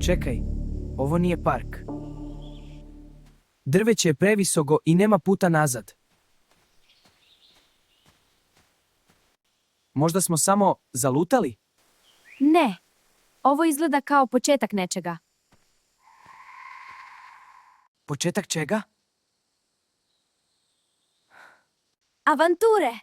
Čekaj, ovo nije park. Drveće je previsoko i nema puta nazad. Možda smo samo zalutali? Ne, ovo izgleda kao početak nečega. Početak čega? Avanture!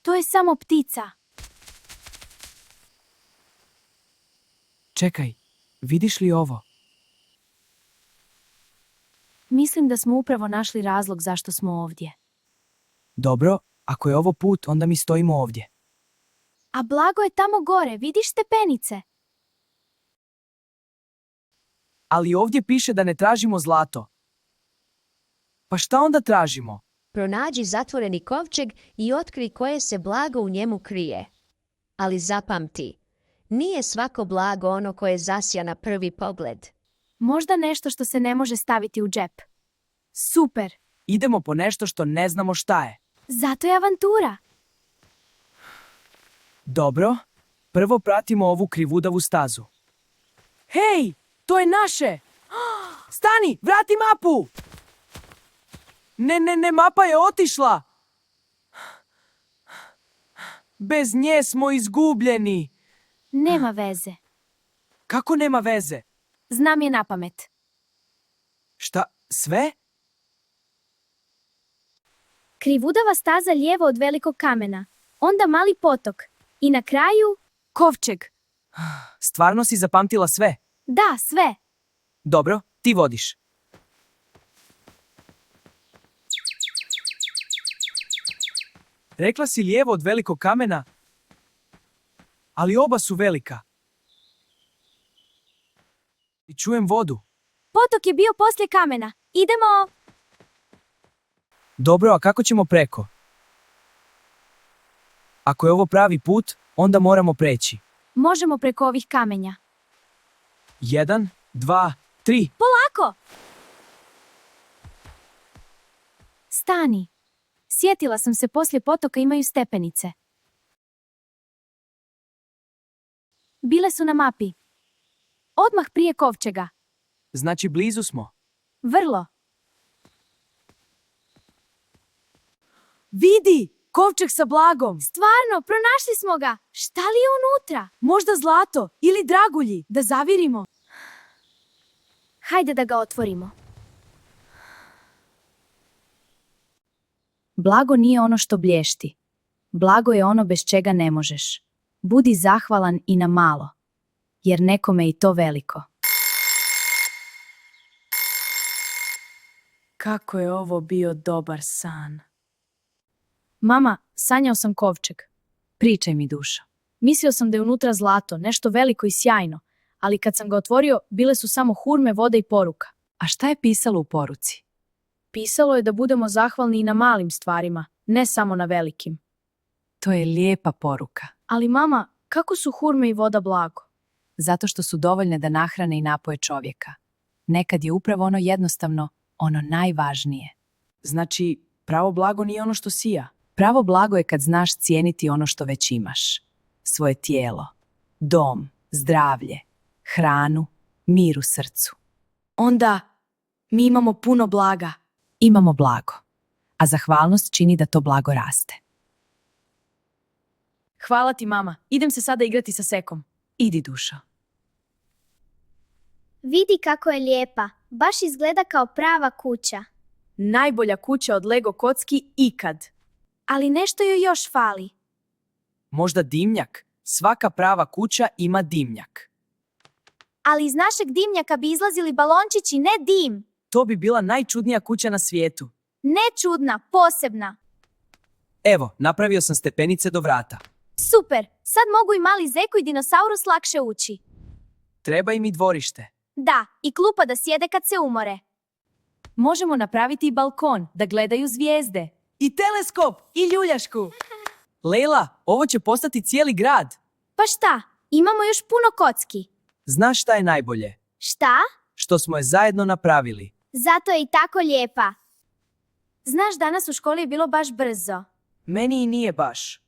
To je samo ptica. Čekaj, vidiš li ovo? Mislim da smo upravo našli razlog zašto smo ovdje. Dobro, ako je ovo put, onda mi stojimo ovdje. A blago je tamo gore, vidiš stepenice? Ali ovdje piše da ne tražimo zlato. Pa šta onda tražimo? Pronađi zatvoreni kovčeg i otkri koje se blago u njemu krije. Ali zapamti, nije svako blago ono koje zasja na prvi pogled. Možda nešto što se ne može staviti u džep. Super! Idemo po nešto što ne znamo šta je. Zato je avantura. Dobro, prvo pratimo ovu krivudavu stazu. Hej, to je naše! Stani, vrati mapu! Ne, mapa je otišla! Bez nje smo izgubljeni. Nema veze. Kako nema veze? Znam je napamet. Šta, sve? Krivudava staza lijevo od velikog kamena. Onda mali potok. I na kraju, kovčeg. Stvarno si zapamtila sve? Da, sve. Dobro, ti vodiš. Rekla si lijevo od velikog kamena, ali oba su velika. I čujem vodu. Potok je bio poslije kamena. Idemo! Dobro, a kako ćemo preko? Ako je ovo pravi put, onda moramo preći. Možemo preko ovih kamenja. 1, 2, 3. Polako! Stani. Sjetila sam se, poslije potoka imaju stepenice. Bile su na mapi. Odmah prije kovčega. Znači blizu smo. Vrlo. Vidi! Kovčeg sa blagom! Stvarno, pronašli smo ga. Šta li je unutra? Možda zlato ili dragulji, da zavirimo. Hajde da ga otvorimo. Blago nije ono što blješti. Blago je ono bez čega ne možeš. Budi zahvalan i na malo, jer nekome i to veliko. Kako je ovo bio dobar san. Mama, sanjao sam kovčeg. Pričaj mi, duša. Mislio sam da je unutra zlato, nešto veliko i sjajno, ali kad sam ga otvorio, bile su samo hurme, voda i poruka. A šta je pisalo u poruci? Pisalo je da budemo zahvalni i na malim stvarima, ne samo na velikim. To je lijepa poruka. Ali mama, kako su hurme i voda blago? Zato što su dovoljne da nahrane i napoje čovjeka. Nekad je upravo ono jednostavno, ono najvažnije. Znači, pravo blago nije ono što sija. Pravo blago je kad znaš cijeniti ono što već imaš. Svoje tijelo, dom, zdravlje, hranu, mir u srcu. Onda, mi imamo puno blaga. Imamo blago, a zahvalnost čini da to blago raste. Hvala ti, mama. Idem se sada igrati sa sekom. Idi, dušo. Vidi kako je lijepa. Baš izgleda kao prava kuća. Najbolja kuća od Lego kocki ikad. Ali nešto joj još fali. Možda dimnjak. Svaka prava kuća ima dimnjak. Ali iz našeg dimnjaka bi izlazili balončići, ne dim. To bi bila najčudnija kuća na svijetu. Ne čudna, posebna. Evo, napravio sam stepenice do vrata. Super, sad mogu i mali zeko i dinosaurus lakše ući. Treba im i dvorište. Da, i klupa da sjede kad se umore. Možemo napraviti i balkon, da gledaju zvijezde. I teleskop, i ljuljašku. Lejla, ovo će postati cijeli grad. Pa šta, Imamo još puno kocki. Znaš šta je najbolje? Šta? Što smo je zajedno napravili. Zato je i tako lijepa. Znaš, danas u školi je bilo baš brzo. Meni i nije baš.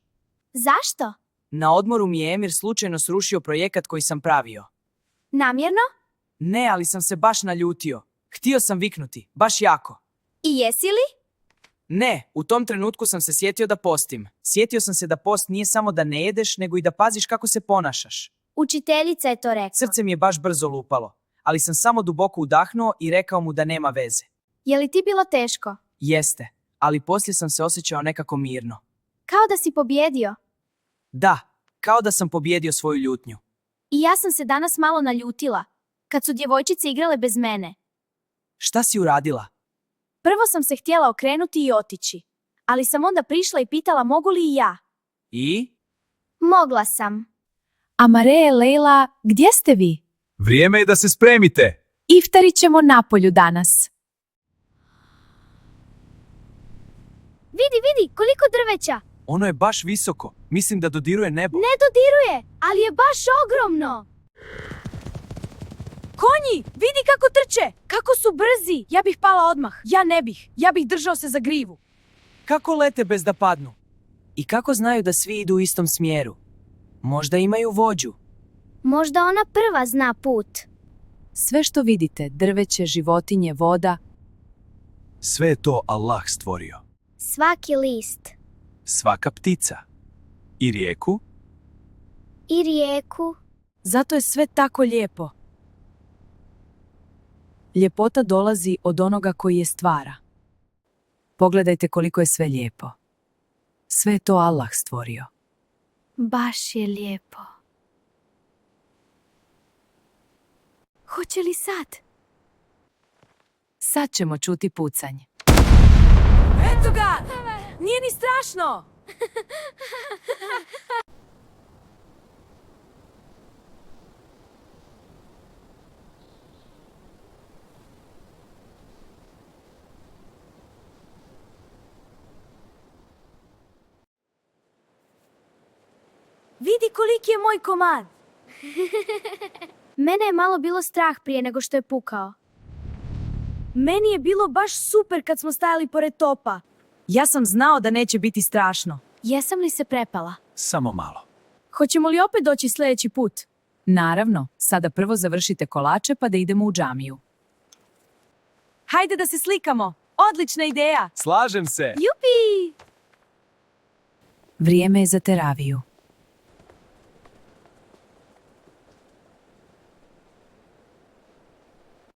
Zašto? Na odmoru mi je Emir slučajno srušio projekat koji sam pravio. Namjerno? Ne, ali sam se baš naljutio. Htio sam viknuti, baš jako. I jesi li? Ne, u tom trenutku sam se sjetio da postim. Sjetio sam se da post nije samo da ne jedeš, nego i da paziš kako se ponašaš. Učiteljica je to rekla. Srce mi je baš brzo lupalo, ali sam samo duboko udahnuo i rekao mu da nema veze. Je li ti bilo teško? Jeste, ali poslije sam se osjećao nekako mirno. Kao da si pobjedio. Da, kao da sam pobjedio svoju ljutnju. I ja sam se danas malo naljutila, kad su djevojčice igrale bez mene. Šta si uradila? Prvo sam se htjela okrenuti i otići, ali sam onda prišla i pitala mogu li i ja. I? Mogla sam. Amare, Leila, gdje ste vi? Vrijeme je da se spremite. Iftarit ćemo napolju danas. Vidi, koliko drveća. Ono je baš visoko. Mislim da dodiruje nebo. Ne dodiruje, ali je baš ogromno. Konji, vidi kako trče, kako su brzi. Ja bih pala odmah. Ja bih držao se za grivu. Kako lete bez da padnu? I kako znaju da svi idu u istom smjeru? Možda imaju vođu. Možda ona prva zna put. Sve što vidite, drveće, životinje, voda, Sve je to Allah stvorio. Svaki list. Svaka ptica. I rijeku. I rijeku. Zato je sve tako lijepo. ljepota dolazi od onoga koji je stvara. Pogledajte koliko je sve lijepo. Sve je to Allah stvorio. Baš je lijepo. Hoće li sad? Sad ćemo čuti pucanj. Eto ga! Nije ni strašno! Vidi koliki je moj komad. Mene je malo bilo strah prije nego što je pukao. Meni je bilo baš super kad smo stajali pored topa. Ja sam znao da neće biti strašno. Jesam li se prepala? Samo malo. Hoćemo li opet doći sljedeći put? Naravno, sada prvo završite kolače pa da idemo u džamiju. Hajde da se slikamo. Odlična ideja. Slažem se. Jupi! Vrijeme je za teraviju.